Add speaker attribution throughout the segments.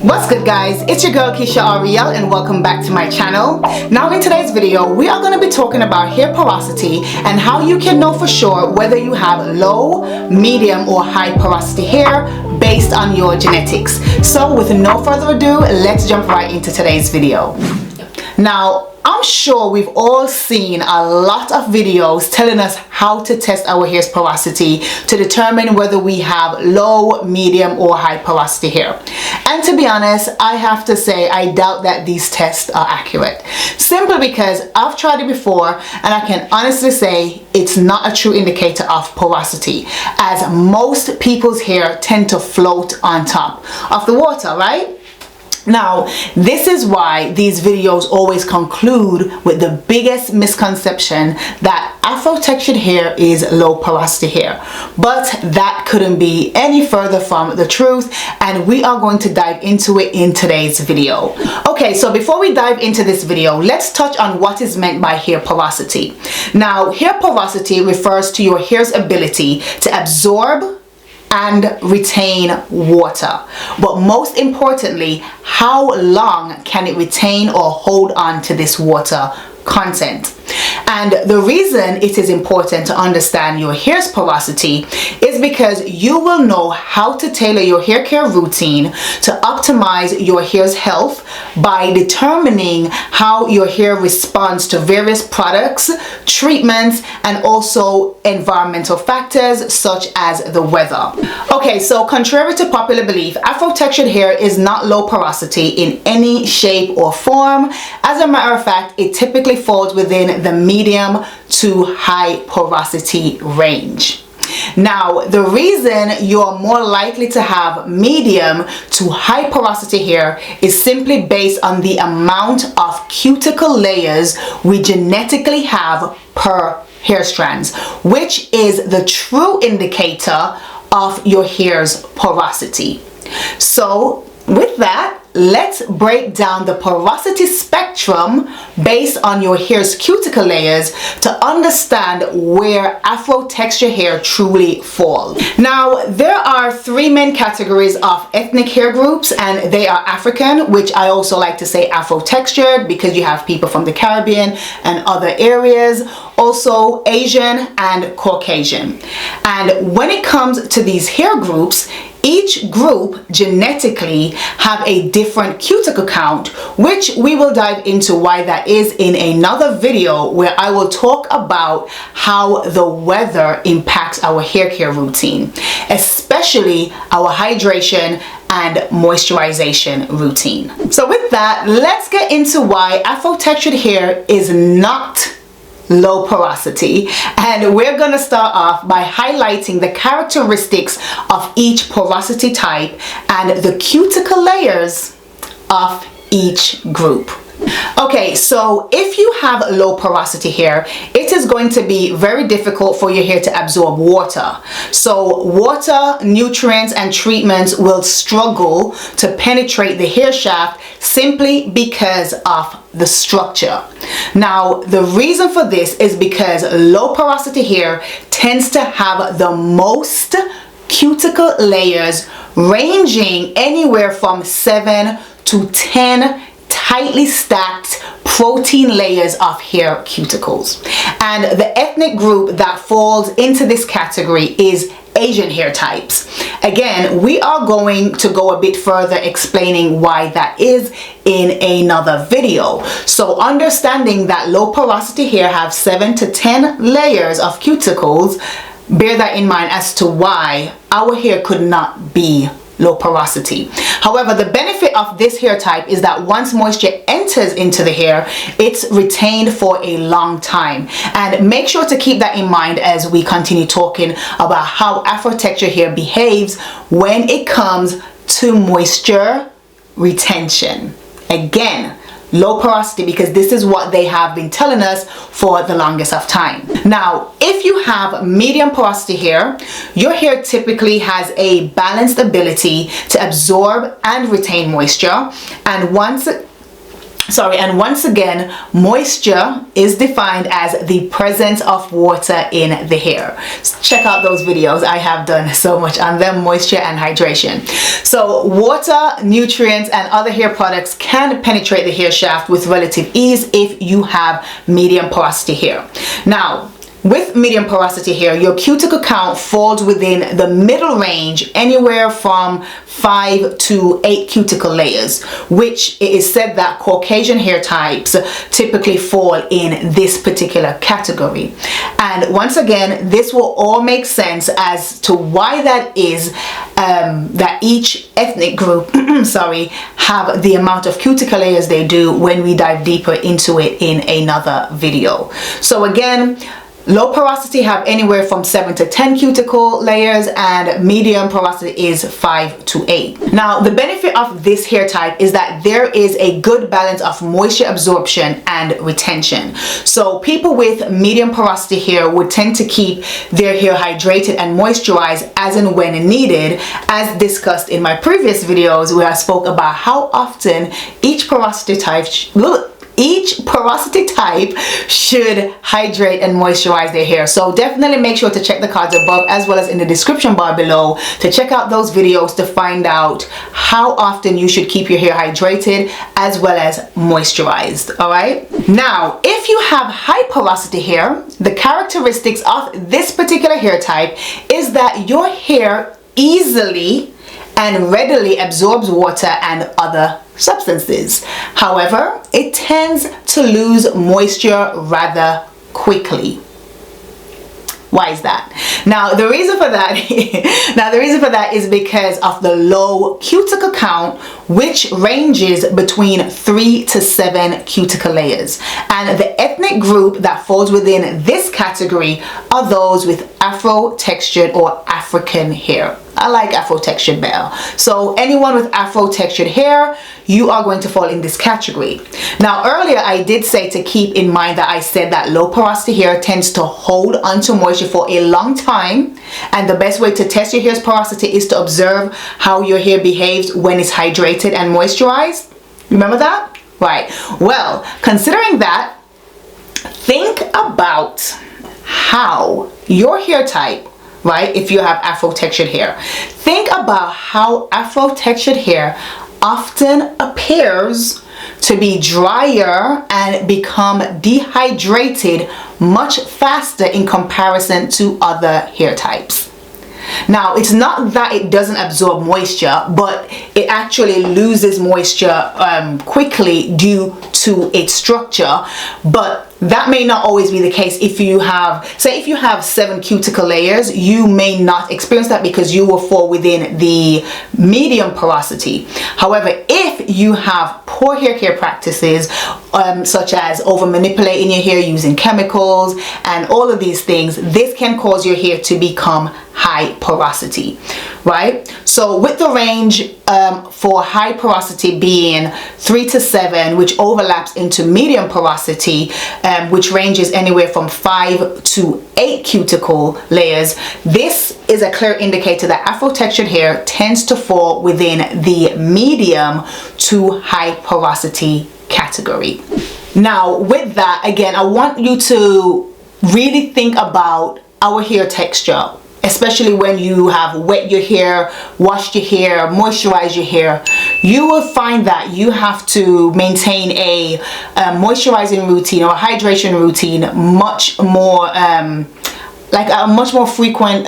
Speaker 1: What's good, guys? It's your girl Kiesha Arielle and welcome back to my channel. Now in today's video we are going to be talking about hair porosity and how you can know for sure whether you have low, medium or high porosity hair based on your genetics. So with no further ado, let's jump right into today's video. Now I'm sure we've all seen a lot of videos telling us how to test our hair's porosity to determine whether we have low, medium or high porosity hair. And to be honest, I have to say I doubt that these tests are accurate. Simply because I've tried it before and I can honestly say it's not a true indicator of porosity, as most people's hair tend to float on top of the water, right? Now, this is why these videos always conclude with the biggest misconception that Afro-textured hair is low porosity hair. But that couldn't be any further from the truth, and we are going to dive into it in today's video. Okay, so before we dive into this video, let's touch on what is meant by hair porosity. Now, hair porosity refers to your hair's ability to absorb and retain water, but most importantly, how long can it retain or hold on to this water content. And the reason it is important to understand your hair's porosity is because you will know how to tailor your hair care routine to optimize your hair's health by determining how your hair responds to various products, treatments, and also environmental factors such as the weather. Okay, so contrary to popular belief, Afro-textured hair is not low porosity in any shape or form. As a matter of fact, it typically falls within the medium to high porosity range. Now, the reason you're more likely to have medium to high porosity hair is simply based on the amount of cuticle layers we genetically have per hair strands, which is the true indicator of your hair's porosity. So with that, let's break down the porosity spectrum based on your hair's cuticle layers to understand where Afro-textured hair truly falls. Now, there are three main categories of ethnic hair groups, and they are African, which I also like to say Afro-textured because you have people from the Caribbean and other areas, also Asian and Caucasian. And when it comes to these hair groups, each group genetically have a different cuticle count, which we will dive into why that is in another video, where I will talk about how the weather impacts our hair care routine, especially our hydration and moisturization routine. So with that, let's get into why Afro-textured hair is not low porosity, and we're going to start off by highlighting the characteristics of each porosity type and the cuticle layers of each group. Okay, so if you have low porosity hair, it is going to be very difficult for your hair to absorb water. So water, nutrients, and treatments will struggle to penetrate the hair shaft simply because of the structure. Now, the reason for this is because low porosity hair tends to have the most cuticle layers, ranging anywhere from 7 to 10 tightly stacked protein layers of hair cuticles. And the ethnic group that falls into this category is Asian hair types. Again, we are going to go a bit further explaining why that is in another video. So understanding that low porosity hair have 7 to 10 layers of cuticles, bear that in mind as to why our hair could not be low porosity. However, the benefit of this hair type is that once moisture enters into the hair, it's retained for a long time. And make sure to keep that in mind as we continue talking about how Afro-textured hair behaves when it comes to moisture retention. Again, low porosity because this is what they have been telling us for the longest of time. Now, if you have medium porosity hair, your hair typically has a balanced ability to absorb and retain moisture, and once And once again, moisture is defined as the presence of water in the hair. Check out those videos. I have done so much on them, moisture and hydration. So water, nutrients, and other hair products can penetrate the hair shaft with relative ease if you have medium porosity hair. Now, with medium porosity hair, your cuticle count falls within the middle range, anywhere from 5 to 8 cuticle layers, which it is said that Caucasian hair types typically fall in this particular category. And once again, this will all make sense as to why that is, that each ethnic group have the amount of cuticle layers they do when we dive deeper into it in another video. So again, low porosity have anywhere from 7 to 10 cuticle layers, and medium porosity is 5 to 8. Now, the benefit of this hair type is that there is a good balance of moisture absorption and retention. So people with medium porosity hair would tend to keep their hair hydrated and moisturized as and when needed, as discussed in my previous videos where I spoke about how often each porosity type should hydrate and moisturize their hair. So definitely make sure to check the cards above as well as in the description bar below to check out those videos to find out how often you should keep your hair hydrated as well as moisturized. All right, now if you have high porosity hair, the characteristics of this particular hair type is that your hair easily and readily absorbs water and other substances. However, it tends to lose moisture rather quickly. Why is that? Now the reason for that is because of the low cuticle count, which ranges between 3 to 7 cuticle layers. And the ethnic group that falls within this category are those with Afro-textured or African hair. I like Afro-textured better. So anyone with Afro-textured hair, you are going to fall in this category. Now earlier I did say to keep in mind that I said that low porosity hair tends to hold onto moisture for a long time, and the best way to test your hair's porosity is to observe how your hair behaves when it's hydrated and moisturized. Remember that? Right. Well, considering that, think about how your hair type, right, if you have Afro-textured hair, think about how Afro-textured hair often appears to be drier and become dehydrated much faster in comparison to other hair types. Now, it's not that it doesn't absorb moisture, but it actually loses moisture quickly due to its structure. But that may not always be the case. If you have, say, if you have 7 cuticle layers, you may not experience that because you will fall within the medium porosity. However, if you have poor hair care practices, such as over manipulating your hair using chemicals and all of these things, this can cause your hair to become high porosity, right? So with the range for high porosity being 3 to 7, which overlaps into medium porosity, which ranges anywhere from 5 to 8 cuticle layers, this is a clear indicator that Afro-textured hair tends to fall within the medium to high porosity category. Now with that, again, I want you to really think about our hair texture, especially when you have wet your hair, washed your hair, moisturized your hair. You will find that you have to maintain a moisturizing routine or a hydration routine much more, like a much more frequent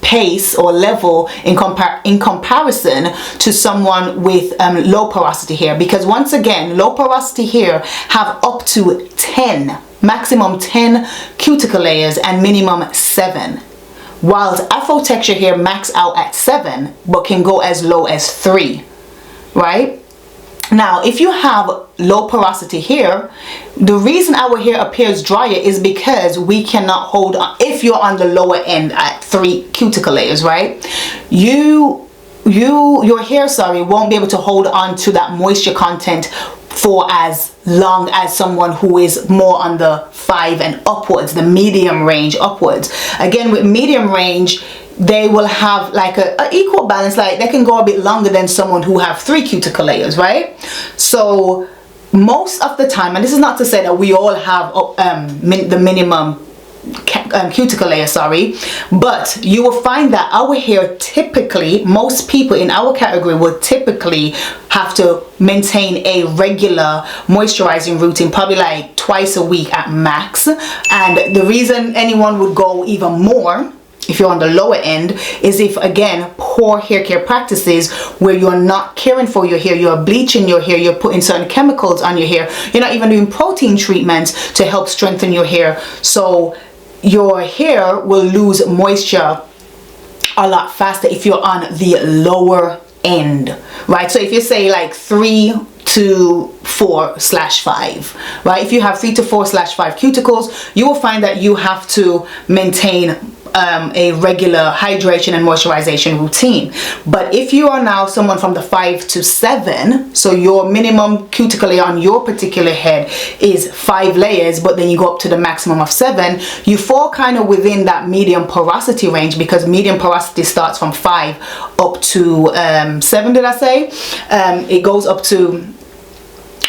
Speaker 1: pace or level in comparison to someone with low porosity hair, because once again, low porosity hair have up to 10, maximum 10 cuticle layers and minimum 7, whilst Afro-textured hair max out at 7 but can go as low as 3, right? Now, if you have low porosity hair, the reason our hair appears drier is because we cannot hold on. If you're on the lower end at 3 cuticle layers, right, your hair, won't be able to hold on to that moisture content for as long as someone who is more on the 5 and upwards, the medium range upwards. Again, with medium range, they will have like a equal balance, like they can go a bit longer than someone who have 3 cuticle layers, right? So most of the time, and this is not to say that we all have the minimum cuticle layer, sorry, but you will find that our hair typically, most people in our category will typically have to maintain a regular moisturizing routine, probably like twice a week at max. And the reason anyone would go even more if you're on the lower end is if, again, poor hair care practices where you're not caring for your hair, you're bleaching your hair, you're putting certain chemicals on your hair, you're not even doing protein treatments to help strengthen your hair. So your hair will lose moisture a lot faster if you're on the lower end, right? So if you say like 3 to 4/5, right? If you have 3 to 4/5 cuticles, you will find that you have to maintain a regular hydration and moisturization routine. But if you are now someone from the 5 to 7, so your minimum cuticle layer on your particular head is 5 layers, but then you go up to the maximum of 7, you fall kind of within that medium porosity range, because medium porosity starts from 5 up to 7, did I say? It goes up to,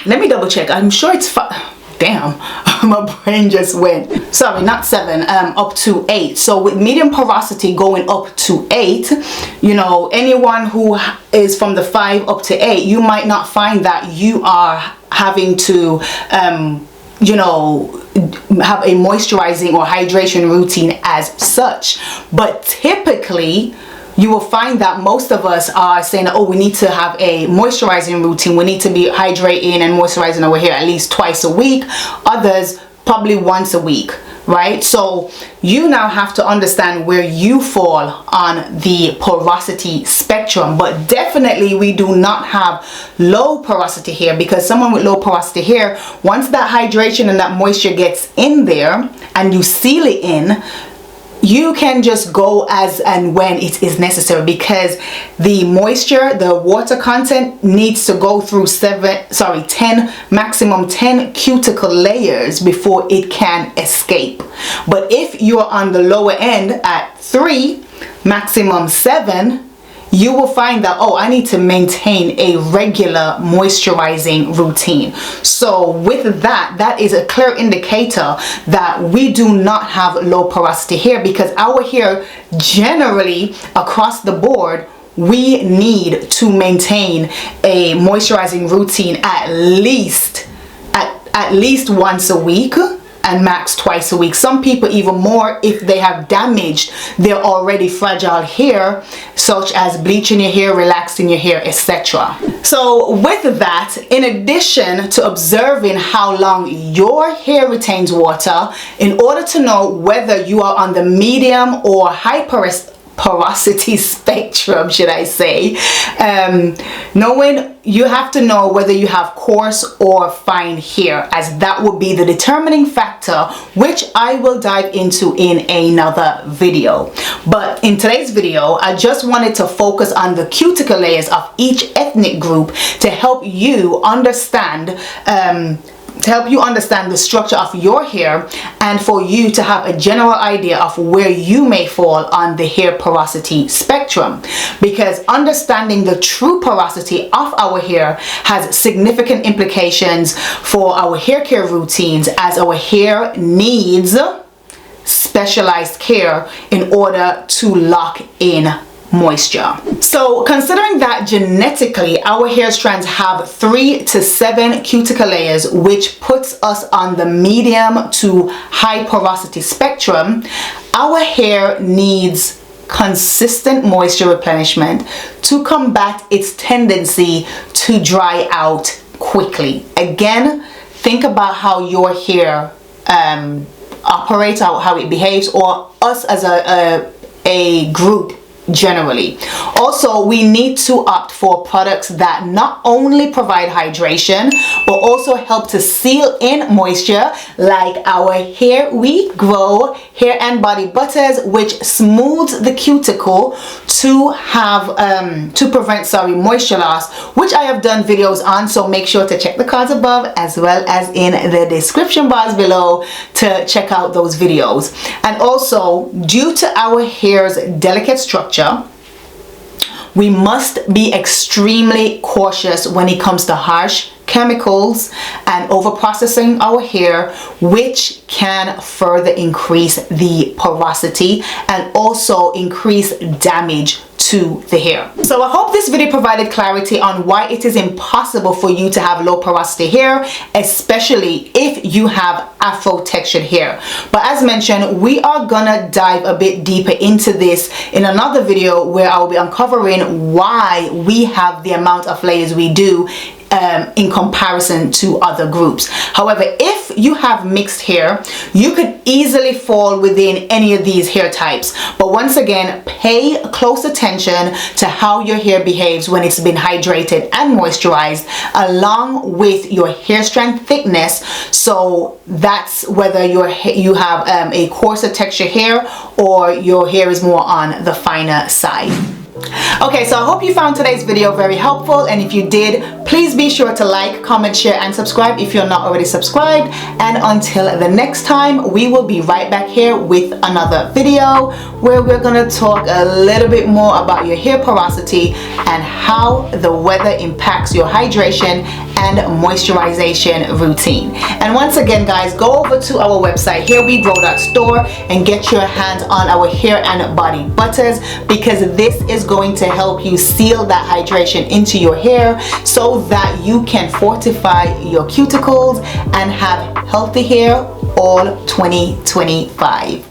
Speaker 1: let me double check, I'm sure it's 5. Damn, my brain just went. Sorry, not 7, up to 8. So with medium porosity going up to 8, you know, anyone who is from the 5 up to 8, you might not find that you are having to, you know, have a moisturizing or hydration routine as such. But typically, you will find that most of us are saying, oh, we need to have a moisturizing routine. We need to be hydrating and moisturizing our hair at least twice a week. Others probably once a week, right? So you now have to understand where you fall on the porosity spectrum. But definitely we do not have low porosity hair, because someone with low porosity hair, once that hydration and that moisture gets in there and you seal it in, you can just go as and when it is necessary, because the moisture, the water content needs to go through 10, maximum 10 cuticle layers before it can escape. But if you're on the lower end at 3, maximum 7, you will find that, oh, I need to maintain a regular moisturizing routine. So with that, that is a clear indicator that we do not have low porosity hair, because our hair generally across the board, we need to maintain a moisturizing routine at least once a week, and max twice a week. Some people even more if they have damaged their already fragile hair, such as bleaching your hair, relaxing your hair, etc. So with that, in addition to observing how long your hair retains water, in order to know whether you are on the medium or high porosity spectrum, should I say, you have to know whether you have coarse or fine hair, as that will be the determining factor, which I will dive into in another video. But in today's video, I just wanted to focus on the cuticle layers of each ethnic group to help you understand the structure of your hair, and for you to have a general idea of where you may fall on the hair porosity spectrum. Because understanding the true porosity of our hair has significant implications for our hair care routines, as our hair needs specialized care in order to lock in moisture. So considering that genetically our hair strands have 3 to 7 cuticle layers, which puts us on the medium to high porosity spectrum, our hair needs consistent moisture replenishment to combat its tendency to dry out quickly. Again, think about how your hair operates, how it behaves, or us as a group generally. Also, we need to opt for products that not only provide hydration but also help to seal in moisture, like our Hair We Grow hair and body butters, which smooths the cuticle to prevent moisture loss, which I have done videos on, so make sure to check the cards above as well as in the description bars below to check out those videos. And also, due to our hair's delicate structure, we must be extremely cautious when it comes to harsh chemicals and over processing our hair, which can further increase the porosity and also increase damage to the hair. So I hope this video provided clarity on why it is impossible for you to have low porosity hair, especially if you have Afro-textured hair. But as mentioned, we are gonna dive a bit deeper into this in another video where I'll be uncovering why we have the amount of layers we do in comparison to other groups. However, if you have mixed hair, you could easily fall within any of these hair types. But once again, pay close attention to how your hair behaves when it's been hydrated and moisturized, along with your hair strand thickness. So that's whether you have a coarser texture hair or your hair is more on the finer side. Okay, so I hope you found today's video very helpful, and if you did, please be sure to like, comment, share, and subscribe if you're not already subscribed. And until the next time, we will be right back here with another video where we're gonna talk a little bit more about your hair porosity and how the weather impacts your hydration and moisturization routine. And once again, guys, go over to our website hairwegrow.store and get your hands on our hair and body butters, because this is going to help you seal that hydration into your hair so that you can fortify your cuticles and have healthy hair all 2025.